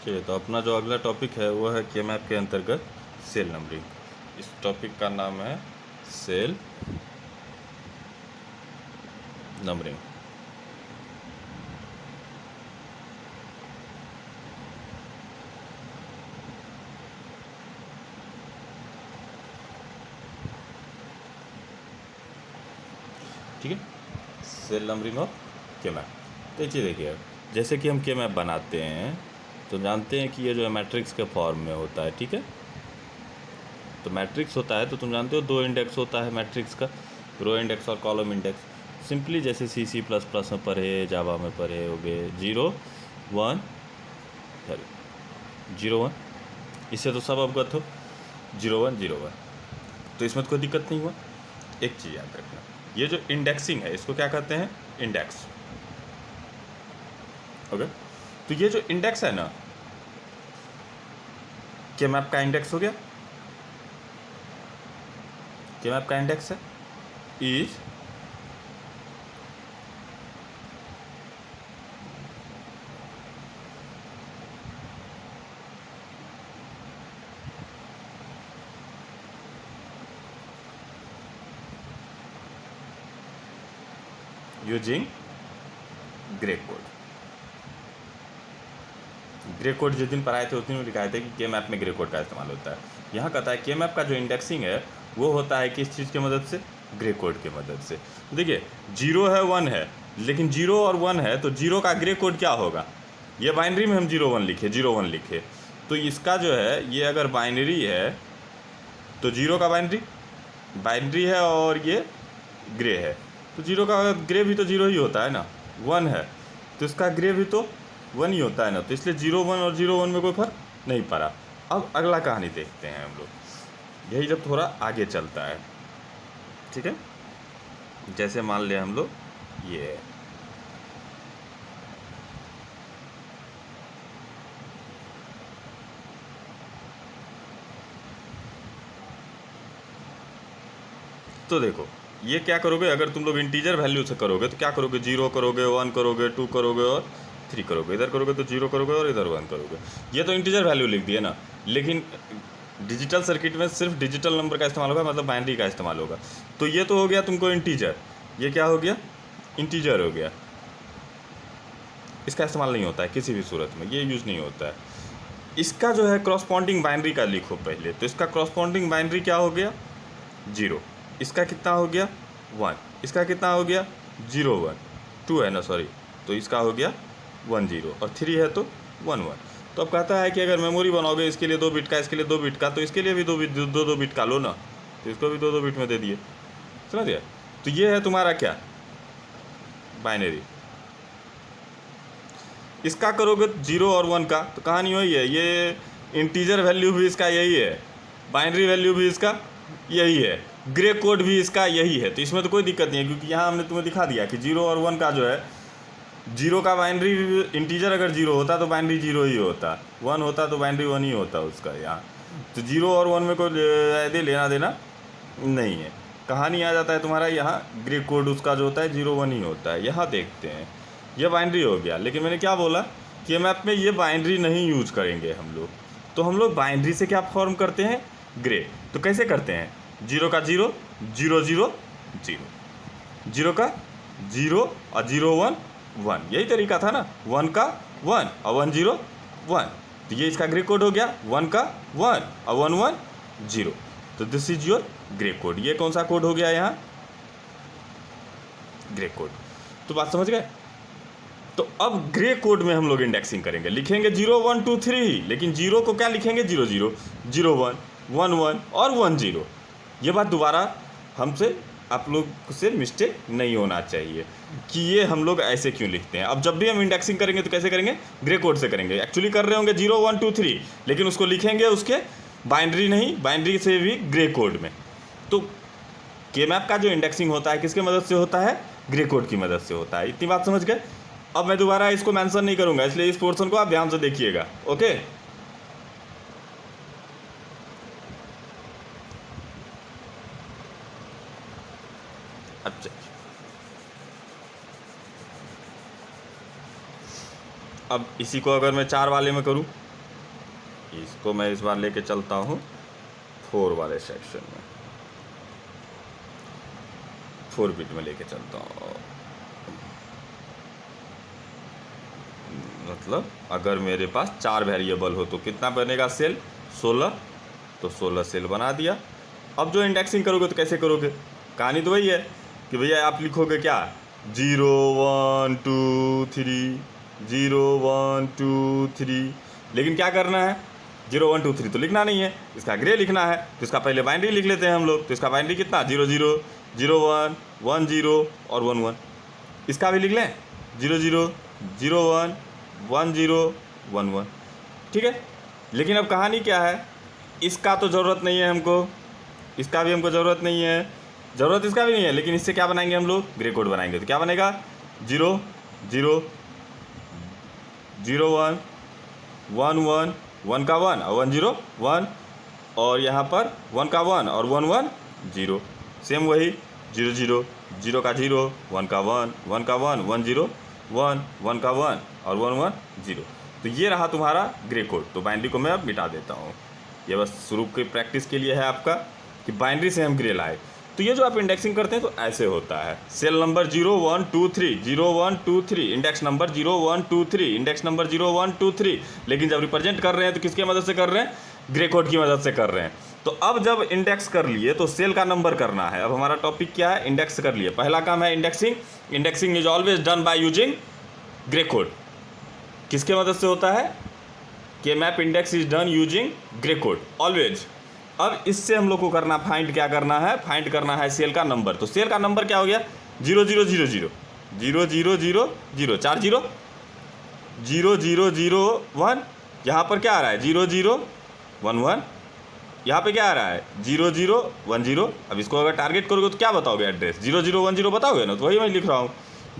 चलिए, तो अपना जो अगला टॉपिक है वो है के मैप के अंतर्गत सेल नंबरिंग। इस टॉपिक का नाम है सेल नंबरिंग। ठीक है, सेल नंबरिंग और के मैप। तो ये चीज़ देखिए, जैसे कि हम के मैप बनाते हैं तो जानते हैं कि ये जो है मैट्रिक्स के फॉर्म में होता है। ठीक है, तो मैट्रिक्स होता है तो तुम जानते हो 2 इंडेक्स होता है मैट्रिक्स का, रो इंडेक्स और कॉलम इंडेक्स। सिंपली जैसे सी प्लस प्लस में पढ़े, जावा में पढ़े हो गए 0 1 0 1, इससे तो सब अवगत हो 0 1 0 1, तो इसमें तो कोई दिक्कत नहीं हुआ। एक चीज़ याद रखना, ये जो इंडेक्सिंग है इसको क्या कहते हैं? इंडेक्स। ओके, तो ये जो इंडेक्स है ना, के मैप का इंडेक्स हो गया। के मैप का इंडेक्स है is using grey code. Grey code जिस दिन पढ़ाए थे उस दिन लिखाए थे कि के मैप में ग्रे कोड का इस्तेमाल होता है। यहाँ कहता है के मैप का जो इंडेक्सिंग है वो होता है किस चीज़ की मदद से? ग्रे कोड की मदद से। देखिए 0 है 1 है, लेकिन 0 और 1 है तो 0 का ग्रे कोड क्या होगा? ये बाइनरी में हम 0 1 लिखे, 0 1 लिखे, तो इसका जो है ये अगर बाइनरी है तो 0 का बाइनरी है और ये ग्रे है, तो 0 का ग्रे भी तो 0 ही होता है ना। 1 है तो इसका ग्रे भी तो 1 ही होता है ना, तो इसलिए 0 1 और 0 1 में कोई फर्क नहीं पड़ा। अब अगला कहानी देखते हैं हम लोग, यही जब थोड़ा आगे चलता है। ठीक है, जैसे मान लिया हम लोग ये तो देखो ये क्या करोगे, अगर तुम लोग इंटीजर वैल्यू से करोगे तो क्या करोगे? 0 करोगे, 1 करोगे, 2 करोगे और 3 करोगे। इधर करोगे तो 0 करोगे और इधर 1 करोगे। ये तो इंटीजर वैल्यू लिख दिए ना, लेकिन डिजिटल सर्किट में सिर्फ डिजिटल नंबर का इस्तेमाल होगा, मतलब बाइनरी का इस्तेमाल होगा। तो ये तो हो गया तुमको इंटीजर, ये क्या हो गया? इंटीजर हो गया। इसका इस्तेमाल नहीं होता है किसी भी सूरत में, ये यूज़ नहीं होता है। इसका जो है क्रॉसपॉन्डिंग बाइनरी का लिखो पहले, तो इसका क्रॉसपॉन्डिंग बाइनरी क्या हो गया? 0। इसका कितना हो गया? 1। इसका कितना हो गया? 0 1, 2 है ना, सॉरी, तो इसका हो गया 1 0 और 3 है तो 1 1। तो अब कहता है कि अगर मेमोरी बनाओगे इसके लिए 2 बिट का, इसके लिए 2 बिट का, तो इसके लिए भी 2 बिट का लो ना, तो इसको भी 2 बिट में दे दिए। समझ गया? तो ये है तुम्हारा क्या? बाइनरी। इसका करोगे 0 और 1 का, तो कहानी वही है, ये इंटीजर वैल्यू भी इसका यही है, बाइनरी वैल्यू भी इसका यही है, ग्रे कोड भी इसका यही है। तो इसमें तो कोई दिक्कत नहीं है, क्योंकि यहाँ हमने तुम्हें दिखा दिया कि 0 और 1 का जो है, 0 का बाइनरी इंटीजर अगर 0 होता तो बाइनरी 0 ही होता, 1 होता तो बाइनरी 1 ही होता उसका यहाँ। तो 0 और 1 में कोई लेना देना नहीं है। कहानी आ जाता है तुम्हारा यहाँ, ग्रे कोड उसका जो होता है 0 1 ही होता है। यहाँ देखते हैं, ये बाइनरी हो गया, लेकिन मैंने क्या बोला कि मैप में ये बाइनरी नहीं यूज करेंगे हम लोग। तो हम लोग बाइनरी से क्या फॉर्म करते हैं? ग्रे। तो कैसे करते हैं? 0 का 0 0 0 0, 0 का 0 और 0 1 1, यही तरीका था ना। 1 का 1 और 1 0 1, तो ये इसका ग्रे कोड हो गया। 1 का 1 और 1 1 0, तो this is your grey code. ये कौन सा कोड हो गया यहाँ? Grey code. तो बात समझ गए? तो अब ग्रे कोड में हम लोग इंडेक्सिंग करेंगे, लिखेंगे 0 1 2 3, लेकिन 0 को क्या लिखेंगे? 0 0 0 1 1 1 और 1 0। ये बात दोबारा हमसे, आप लोग से मिस्टेक नहीं होना चाहिए कि ये हम लोग ऐसे क्यों लिखते हैं। अब जब भी हम इंडेक्सिंग करेंगे तो कैसे करेंगे? ग्रे कोड से करेंगे। एक्चुअली कर रहे होंगे 0 1 2 3, लेकिन उसको लिखेंगे उसके बाइनरी नहीं, बाइनरी से भी ग्रे कोड में। तो के मैप का जो इंडेक्सिंग होता है किसके मदद से होता है? ग्रे कोड की मदद से होता है। इतनी बात समझ गए? अब मैं दोबारा इसको मेंशन नहीं करूंगा, इसलिए इस पोर्शन को आप ध्यान से देखिएगा। ओके, अच्छा, अब इसी को अगर मैं 4 वाले में करूं इसको मैं इस बार लेके चलता हूँ 4 वाले सेक्शन में, 4 बिट में लेके चलता हूँ। मतलब अगर मेरे पास 4 वेरिएबल हो तो कितना बनेगा सेल, 16, तो 16 सेल बना दिया। अब जो इंडेक्सिंग करोगे तो कैसे करोगे, कहानी तो वही है कि भैया आप लिखोगे क्या, 0 1 2 3, 0 1 2 3, लेकिन क्या करना है, 0 1 2 3 तो लिखना नहीं है, इसका ग्रे लिखना है। तो इसका पहले बाइनरी लिख लेते हैं हम लोग। तो इसका बाइनरी कितना, 0 0 0 1 1 0 और 1 1। इसका भी लिख लें 0 0 0 1 1 0 1 1, ठीक है। लेकिन अब कहानी क्या है, इसका तो ज़रूरत नहीं है हमको, इसका भी हमको ज़रूरत नहीं है, ज़रूरत इसका भी नहीं है। लेकिन इससे क्या बनाएंगे हम लोग, ग्रे कोड बनाएंगे। तो क्या बनेगा, 0 0 0 1 1 1 1 का 1 और 1 0 1, और यहाँ पर 1 का 1 और 1 1 0। सेम वही 0 0 0 का 0 1 का 1 1 का 1 1 0 1 1 का 1 और 1 1 0। तो ये रहा तुम्हारा ग्रे कोड। तो बाइनरी को मैं अब मिटा देता हूँ। ये बस शुरू की प्रैक्टिस के लिए है आपका कि बाइनरी से हम ग्रे लाए। तो ये जो आप इंडेक्सिंग करते हैं तो ऐसे होता है, cell number 0 1 2 3 0 1 2 3, index number 0 1 2 3, index number 0 1 2 3। लेकिन जब रिप्रेजेंट कर रहे हैं तो किसकी मदद से कर रहे हैं, ग्रे कोड की मदद से कर रहे हैं। तो अब जब इंडेक्स कर लिए तो सेल का नंबर करना है। अब हमारा टॉपिक क्या है, इंडेक्स कर लिए। पहला काम है indexing. Indexing is always done by using grey code. किसके मदद से होता है, के map index is done using grey code always. अब इससे हम लोग को करना, फाइंड क्या करना है, फाइंड करना है सेल का नंबर। तो सेल का नंबर क्या हो गया, 0 0 0 0 0 0 0 0, 4 0 0 0 0 1। यहाँ पर क्या आ रहा है, 0 0 1 1। यहाँ पे क्या आ रहा है, 0 0 1 0। अब इसको अगर टारगेट करोगे तो क्या बताओगे, एड्रेस 0 0 1 0 बताओगे ना। तो वही मैं लिख रहा हूँ,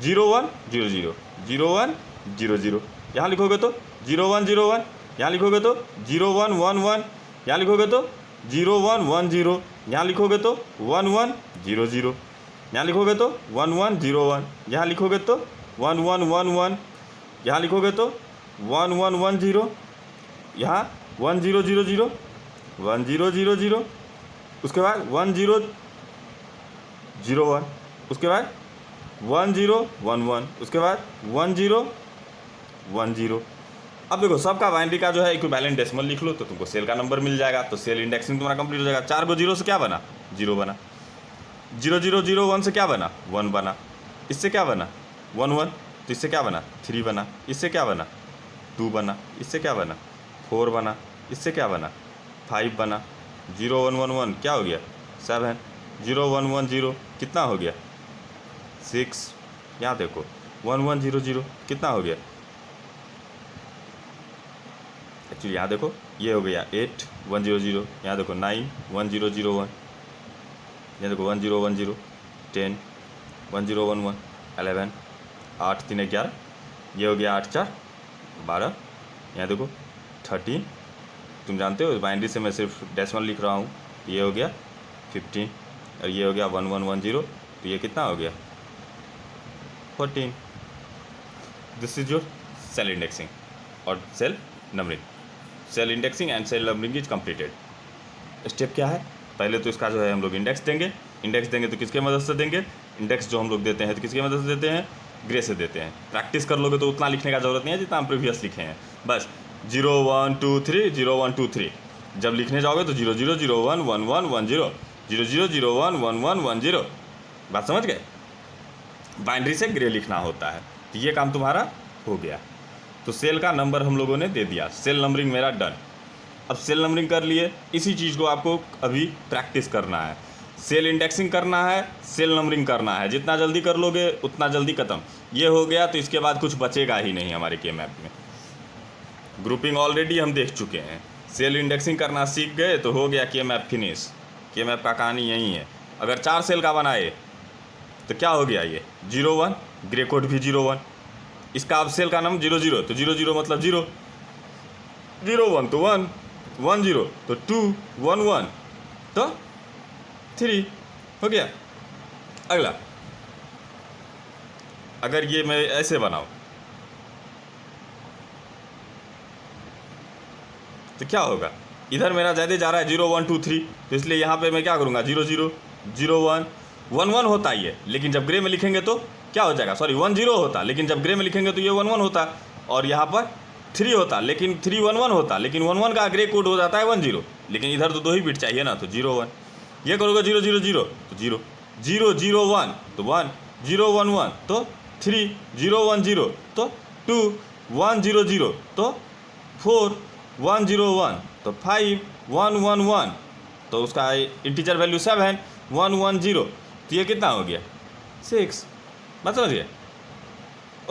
0 1 0 0 0 1 0 0। यहाँ लिखोगे तो 0 1 0 1, यहाँ लिखोगे तो 0 1 1 1, यहाँ लिखोगे तो 0 1 1 0, यहाँ लिखोगे तो 1 1 0 0, यहाँ लिखोगे तो 1 1 0 1, यहाँ लिखोगे तो 1 1 1 1, यहाँ लिखोगे तो 1 1 1 0, यहाँ 1 0 0 0 1 0 0 0, उसके बाद 1 0 0 1, उसके बाद 1 0 1 1, उसके बाद 1 0 1 0। अब देखो सबका बाइनरी का जो है इक्विवेलेंट डेसिमल लिख लो तो तुमको सेल का नंबर मिल जाएगा। तो सेल इंडेक्सिंग तुम्हारा कंप्लीट हो जाएगा। 4 को 0 से क्या बना, 0 बना। 0 0 0 1 से क्या बना, 1 बना। इससे क्या बना, 1 1। तो इससे क्या बना, 3 बना। इससे क्या बना, 2 बना। इससे क्या बना, 4 बना। इससे क्या बना, 5 बना। 0 1 1 1 क्या हो गया, 7। 0 1 1 0 कितना हो गया, 6। यहाँ देखो 1 1 0 0 कितना हो गया, एक्चुअली यहाँ देखो ये हो गया 8 1 0 0। यहाँ देखो 9 1 0 0 1, यहाँ देखो 1 0 1 0, 10 1 0 1 1, 11 8 3 11, ये हो गया 8 4 12। यहाँ देखो 13, तुम जानते हो बाइनरी से मैं सिर्फ डेसिमल लिख रहा हूँ। ये हो गया 15 और ये हो गया 1 1 1 0। तो ये कितना हो गया, 14। This is your cell indexing और cell numbering. Cell indexing and cell numbering is completed. Step क्या है, पहले तो इसका जो है हम लोग इंडेक्स देंगे। इंडेक्स देंगे तो किसके मदद से देंगे, इंडेक्स जो हम लोग देते हैं तो किसकी मदद से देते हैं, ग्रे से देते हैं। प्रैक्टिस कर लोगे तो उतना लिखने का ज़रूरत नहीं है जितना हम प्रीवियस लिखे हैं। बस 0 1 2 3 0 1 2 3 जब लिखने जाओगे तो 0 0 0 1 1 1 1 0 0 0 0 1 1 1 1 0। बात समझ गए, बाइनरी से ग्रे लिखना होता है। तो ये काम तुम्हारा हो गया। तो सेल का नंबर हम लोगों ने दे दिया, सेल नंबरिंग मेरा डन। अब सेल नंबरिंग कर लिए, इसी चीज़ को आपको अभी प्रैक्टिस करना है। सेल इंडेक्सिंग करना है, सेल नंबरिंग करना है। जितना जल्दी कर लोगे उतना जल्दी ख़त्म। ये हो गया तो इसके बाद कुछ बचेगा ही नहीं हमारे के मैप में। ग्रुपिंग ऑलरेडी हम देख चुके हैं, सेल इंडेक्सिंग करना सीख गए तो हो गया के मैप फिनिश। के मैप का कहानी यही है। अगर 4 सेल का बनाए तो क्या हो गया, ये 0 1, ग्रे कोड भी 0 1। इसका अब सेल का नाम 0 0, तो 0 0 मतलब 0, 0 1 तो 1, 1 0 तो 2, 1 1 तो 3 हो गया। अगला, अगर ये मैं ऐसे बनाऊं, तो क्या होगा, इधर मेरा ज़्यादा जा रहा है 0 1 2 3, तो इसलिए यहाँ पे मैं क्या करूँगा 0 0 0 1 1 1 होता ही है, लेकिन जब ग्रे में लिखेंगे तो क्या हो जाएगा, सॉरी 1 0 होता, लेकिन जब ग्रे में लिखेंगे तो ये 1 1 होता, और यहाँ पर 3 होता, लेकिन 3 1 1 होता, लेकिन 1 1 का ग्रे कोड हो जाता है 1 0, लेकिन इधर तो 2 ही बिट चाहिए ना, तो 0 1, ये करोगे 0 0 0 तो 0 0 0 1 तो 1 0 1 1 तो 3 0 1 0 तो 2 1 0 0 तो 4 1 0 1 तो 5 1 1 1 तो उसका इंटीजर वैल्यू 7 1 1 0, तो ये कितना हो गया 6, बात समझिए।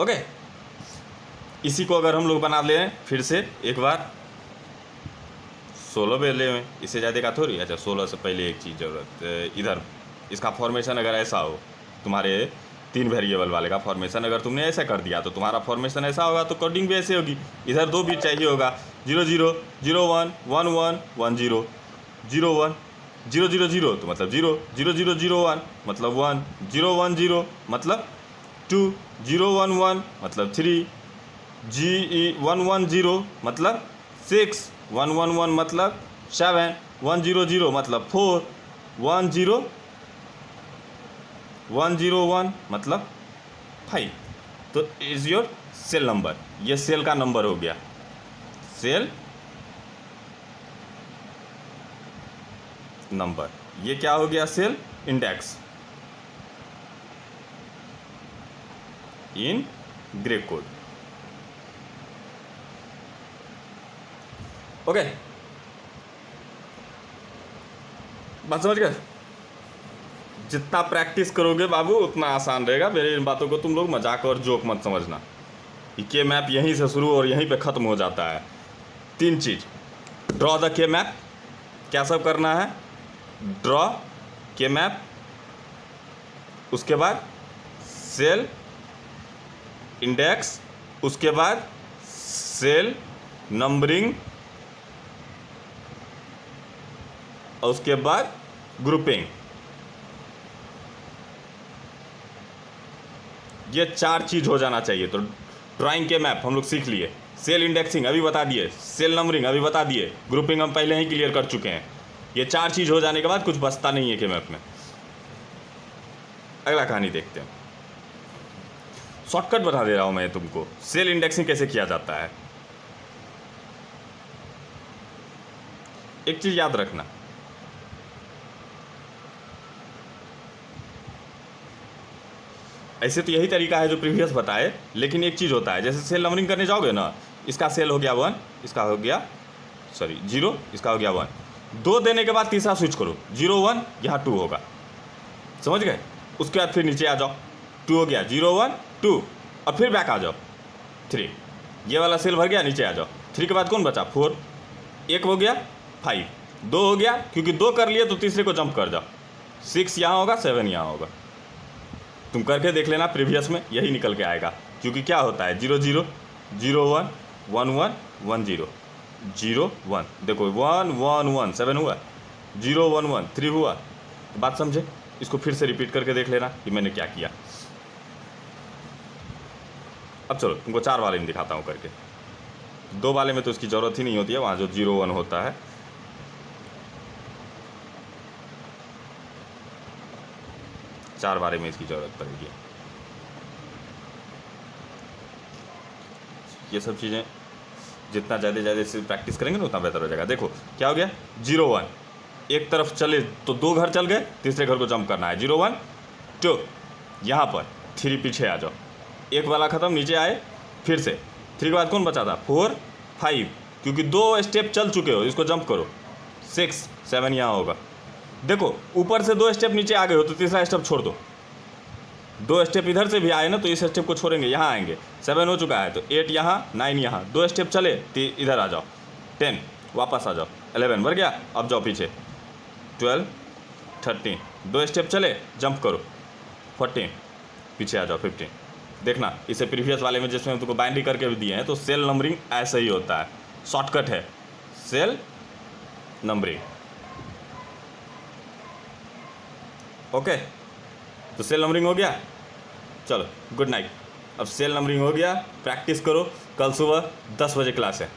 ओके, इसी को अगर हम लोग बना लें फिर से एक बार 16 वेले में, इससे ज़्यादा का थोड़ी। अच्छा 16 से पहले एक चीज़ ज़रूरत, इधर इसका फॉर्मेशन अगर ऐसा हो, तुम्हारे 3 वेरिएबल वाले का फॉर्मेशन अगर तुमने ऐसा कर दिया तो तुम्हारा फॉर्मेशन ऐसा होगा, तो कोडिंग भी ऐसे होगी। इधर 2 बिट चाहिए होगा 0 0 0 1 1 1 1 0 0 1 0 0 0 तो मतलब 0 0 0 0 1 मतलब 1 0 1 0 मतलब 2 0 1 1 मतलब 3 1 1 0 मतलब 6 1 1 1 मतलब 7 1 0 0 मतलब 4 1 0 1 0 1 मतलब 5, तो इज़ योर सेल नंबर। ये सेल का नंबर हो गया, सेल नंबर। ये क्या हो गया, cell index in Gray code. Okay, बात समझ गए। जितना प्रैक्टिस करोगे बाबू उतना आसान रहेगा। मेरी इन बातों को तुम लोग मजाक और जोक मत समझना। के मैप यहीं से शुरू और यहीं पे ख़त्म हो जाता है। 3 चीज़, ड्रॉ द के मैप, क्या सब करना है, ड्रॉ के मैप, उसके बाद सेल इंडेक्स, उसके बाद सेल नंबरिंग, और उसके बाद ग्रुपिंग। ये 4 चीज़ हो जाना चाहिए। तो ड्राइंग के मैप हम लोग सीख लिए, सेल इंडेक्सिंग अभी बता दिए, सेल नंबरिंग अभी बता दिए, ग्रुपिंग हम पहले ही क्लियर कर चुके हैं। ये 4 चीज़ हो जाने के बाद कुछ बचता नहीं है के मैप में। अगला कहानी देखते हैं। शॉर्टकट बता दे रहा हूं मैं तुमको, सेल इंडेक्सिंग कैसे किया जाता है। एक चीज़ याद रखना, ऐसे तो यही तरीका है जो प्रीवियस बताए, लेकिन एक चीज़ होता है, जैसे सेल नंबरिंग करने जाओगे ना, इसका सेल हो गया 1, इसका हो गया 0, इसका हो गया 1, 2 देने के बाद तीसरा स्विच करो 0 1, यहाँ 2 होगा, समझ गए। उसके बाद फिर नीचे आ जाओ, 2 हो गया 0 1 2, और फिर बैक आ जाओ 3, ये वाला सेल भर गया, नीचे आ जाओ। 3 के बाद कौन बचा 4, 1 हो गया 5, 2 हो गया, क्योंकि 2 कर लिए तो तीसरे को जंप कर जाओ, 6 यहाँ होगा 7 यहाँ होगा। तुम करके देख लेना, प्रीवियस में यही निकल के आएगा। क्योंकि क्या होता है 0 0 0 1 1 1 1 0 0 1, देखो 1 1 1 7 हुआ, 0 1 1 3 हुआ। बात समझे, इसको फिर से रिपीट करके देख लेना कि मैंने क्या किया। अब चलो तुमको 4 वाले में दिखाता हूँ करके। 2 वाले में तो इसकी ज़रूरत ही नहीं होती है, वहाँ जो 0 1 होता है। चार बारे में इसकी ज़रूरत पड़ेगी। ये सब चीज़ें जितना ज़्यादा इससे प्रैक्टिस करेंगे ना उतना बेहतर हो जाएगा। देखो क्या हो गया 0 1, एक तरफ चले तो 2 घर चल गए, तीसरे घर को जंप करना है 0 1 2, यहाँ पर 3 पीछे आ जाओ, एक वाला ख़त्म, नीचे आए फिर से 3 के बाद कौन बचा था 4 5, क्योंकि 2 स्टेप चल चुके हो, इसको जंप करो 6 7 यहाँ होगा। देखो ऊपर से 2 स्टेप नीचे आ गए हो तो तीसरा स्टेप छोड़ दो, 2 स्टेप इधर से भी आए ना तो इस स्टेप को छोड़ेंगे, यहाँ आएंगे। 7 हो चुका है तो 8 यहाँ 9 यहाँ, 2 स्टेप चले तो इधर आ जाओ 10, वापस आ जाओ 11 बढ़ गया, अब जाओ पीछे 12 13, 2 स्टेप चले जंप करो 14, पीछे आ जाओ 15। देखना इसे प्रीवियस वाले में जिसमें तुमको बाइंडिंग करके भी दिए हैं, तो सेल नंबरिंग ऐसा ही होता है, शॉर्टकट है सेल नंबरिंग। ओके, तो सेल नंबरिंग हो गया। चलो गुड नाइट। अब सेल नंबरिंग हो गया, प्रैक्टिस करो, कल सुबह 10 बजे क्लास है।